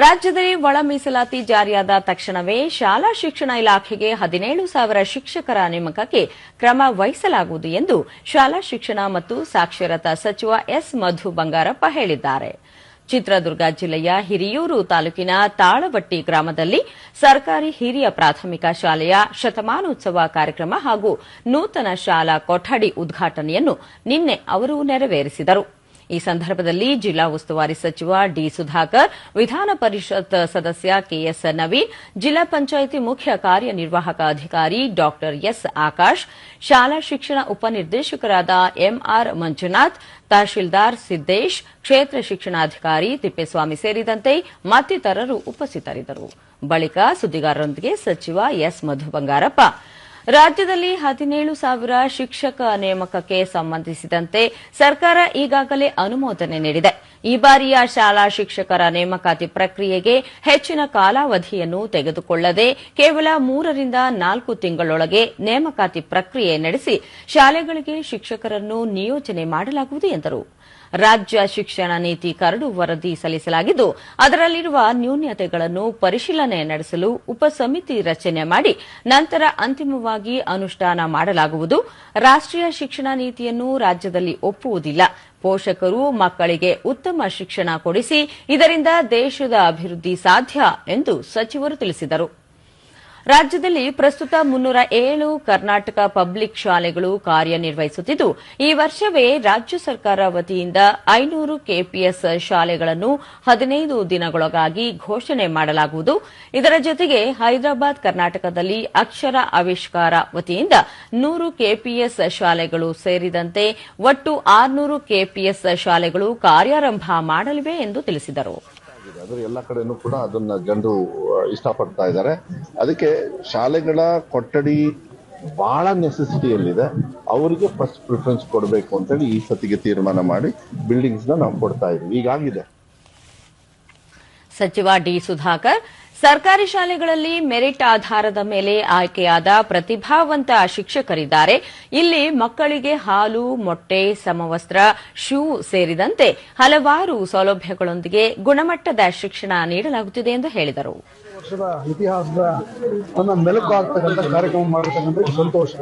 ರಾಜ್ಯದಲ್ಲಿ ಒಳ ಮೀಸಲಾತಿ ಜಾರಿಯಾದ ತಕ್ಷಣವೇ ಶಾಲಾ ಶಿಕ್ಷಣ ಇಲಾಖೆಗೆ 17,000 ಶಿಕ್ಷಕರ ನೇಮಕಕ್ಕೆ ಕ್ರಮ ವಹಿಸಲಾಗುವುದು ಎಂದು ಶಾಲಾ ಶಿಕ್ಷಣ ಮತ್ತು ಸಾಕ್ಷರತಾ ಸಚಿವ ಎಸ್ ಮಧು ಬಂಗಾರಪ್ಪ ಹೇಳಿದ್ದಾರೆ. ಚಿತ್ರದುರ್ಗ ಜಿಲ್ಲೆಯ ಹಿರಿಯೂರು ತಾಲೂಕಿನ ತಾಳವಟ್ಟಿ ಗ್ರಾಮದಲ್ಲಿ ಸರ್ಕಾರಿ ಹಿರಿಯ ಪ್ರಾಥಮಿಕ ಶಾಲೆಯ ಶತಮಾನೋತ್ಸವ ಕಾರ್ಯಕ್ರಮ ಹಾಗೂ ನೂತನ ಶಾಲಾ ಕೊಠಡಿ ಉದ್ಘಾಟನೆಯನ್ನು ನಿನ್ನೆ ಅವರು ನೆರವೇರಿಸಿದರು. ಈ ಸಂದರ್ಭದಲ್ಲಿ ಜಿಲ್ಲಾ ಉಸ್ತುವಾರಿ ಸಚಿವ ಡಿ ಸುಧಾಕರ್, ವಿಧಾನ ಪರಿಷತ್ ಸದಸ್ಯ ಕೆಎಸ್ ನವೀನ್, ಜಿಲ್ಲಾ ಪಂಚಾಯಿತಿ ಮುಖ್ಯ ಕಾರ್ಯನಿರ್ವಾಹಕ ಅಧಿಕಾರಿ ಡಾ ಎಸ್ ಆಕಾಶ್, ಶಾಲಾ ಶಿಕ್ಷಣ ಉಪನಿರ್ದೇಶಕರಾದ ಎಂಆರ್ ಮಂಜುನಾಥ್, ತಹಶೀಲ್ದಾರ್ ಸಿದ್ದೇಶ್, ಕ್ಷೇತ್ರ ಶಿಕ್ಷಣಾಧಿಕಾರಿ ತಿಪ್ಪೇಸ್ವಾಮಿ ಸೇರಿದಂತೆ ಮತ್ತಿತರರು ಉಪಸ್ಥಿತರಿದ್ದರು. ಬಳಿಕ ಸುದ್ದಿಗಾರರೊಂದಿಗೆ ಸಚಿವ ಎಸ್ ಮಧು ಬಂಗಾರಪ್ಪ ರಾಜ್ಯದಲ್ಲಿ 17,000 ಶಿಕ್ಷಕ ನೇಮಕಕ್ಕೆ ಸಂಬಂಧಿಸಿದಂತೆ ಸರ್ಕಾರ ಈಗಾಗಲೇ ಅನುಮೋದನೆ ನೀಡಿದೆ. ಈ ಬಾರಿಯ ಶಾಲಾ ಶಿಕ್ಷಕರ ನೇಮಕಾತಿ ಪ್ರಕ್ರಿಯೆಗೆ ಹೆಚ್ಚಿನ ಕಾಲಾವಧಿಯನ್ನು ತೆಗೆದುಕೊಳ್ಳದೆ ಕೇವಲ 3 ರಿಂದ 4 ತಿಂಗಳೊಳಗೆ ನೇಮಕಾತಿ ಪ್ರಕ್ರಿಯೆ ನಡೆಸಿ ಶಾಲೆಗಳಿಗೆ ಶಿಕ್ಷಕರನ್ನು ನಿಯೋಜನೆ ಮಾಡಲಾಗುವುದು ಎಂದರು. ರಾಜ್ಯ ಶಿಕ್ಷಣ ನೀತಿ ಕರಡು ವರದಿ ಸಲ್ಲಿಸಲಾಗಿದ್ದು ಅದರಲ್ಲಿರುವ ನ್ಯೂನತೆಗಳನ್ನು ಪರಿಶೀಲನೆ ನಡೆಸಲು ಉಪಸಮಿತಿ ರಚನೆ ಮಾಡಿ ನಂತರ ಅಂತಿಮವಾಗಿ ಅನುಷ್ಠಾನ ಮಾಡಲಾಗುವುದು. ರಾಷ್ಟ್ರೀಯ ಶಿಕ್ಷಣ ನೀತಿಯನ್ನು ರಾಜ್ಯದಲ್ಲಿ ಒಪ್ಪುವುದಿಲ್ಲ. ಪೋಷಕರು ಮಕ್ಕಳಿಗೆ ಉತ್ತಮ ಶಿಕ್ಷಣ ಕೊಡಿಸಿ ಇದರಿಂದ ದೇಶದ ಅಭಿವೃದ್ಧಿ ಸಾಧ್ಯ ಎಂದು ಸಚಿವರು ತಿಳಿಸಿದರು. ರಾಜ್ಯದಲ್ಲಿ ಪ್ರಸ್ತುತ 307 ಕರ್ನಾಟಕ ಪಬ್ಲಿಕ್ ಶಾಲೆಗಳು ಕಾರ್ಯನಿರ್ವಹಿಸುತ್ತಿದ್ದು ಈ ವರ್ಷವೇ ರಾಜ್ಯ ಸರ್ಕಾರ ವತಿಯಿಂದ 500 ಕೆಪಿಎಸ್ ಶಾಲೆಗಳನ್ನು 15 ದಿನಗಳೊಳಗಾಗಿ ಘೋಷಣೆ ಮಾಡಲಾಗುವುದು. ಇದರ ಜೊತೆಗೆ ಹೈದರಾಬಾದ್ ಕರ್ನಾಟಕದಲ್ಲಿ ಅಕ್ಷರ ಆವಿಷ್ಕಾರ ವತಿಯಿಂದ 100 ಕೆಪಿಎಸ್ ಶಾಲೆಗಳು ಸೇರಿದಂತೆ ಒಟ್ಟು 600 ಕೆಪಿಎಸ್ ಶಾಲೆಗಳು ಕಾರ್ಯಾರಂಭ ಮಾಡಲಿವೆ ಎಂದು ತಿಳಿಸಿದರು. ಅದರ ಎಲ್ಲ ಕಡೆನೂ ಕೂಡ ಅದನ್ನ ಜನರು ಇಷ್ಟಪಡ್ತಾ ಇದ್ದಾರೆ. ಅದಕ್ಕೆ ಶಾಲೆಗಳ ಕೊಠಡಿ ಬಹಳ ನೆಸೆಸಿಟಿಯಲ್ಲಿದೆ. ಅವರಿಗೆ ಫಸ್ಟ್ ಪ್ರಿಫರೆನ್ಸ್ ಕೊಡಬೇಕು ಅಂತೇಳಿ ಈ ಸತಿಗೆ ತೀರ್ಮಾನ ಮಾಡಿ ಬಿಲ್ಡಿಂಗ್ಸ್ ನಾವು ಕೊಡ್ತಾ ಇದ್ದೀವಿ. ಈಗಾಗಿದೆ. ಸಚಿವ ಡಿ ಸುಧಾಕರ್, ಸರ್ಕಾರಿ ಶಾಲೆಗಳಲ್ಲಿ ಮೆರಿಟ್ ಆಧಾರದ ಮೇಲೆ ಆಯ್ಕೆಯಾದ ಪ್ರತಿಭಾವಂತ ಶಿಕ್ಷಕರಿದ್ದಾರೆ. ಇಲ್ಲಿ ಮಕ್ಕಳಿಗೆ ಹಾಲು, ಮೊಟ್ಟೆ, ಸಮವಸ್ತ್ರ, ಶೂ ಸೇರಿದಂತೆ ಹಲವಾರು ಸೌಲಭ್ಯಗಳೊಂದಿಗೆ ಗುಣಮಟ್ಟದ ಶಿಕ್ಷಣ ನೀಡಲಾಗುತ್ತಿದೆ ಎಂದು ಹೇಳಿದರು. ವರ್ಷದ ಇತಿಹಾಸದ ಮೆಲುಕು ಆಗ್ತಕ್ಕಂಥ ಕಾರ್ಯಕ್ರಮ ಮಾಡತಕ್ಕಂಥ ಸಂತೋಷ.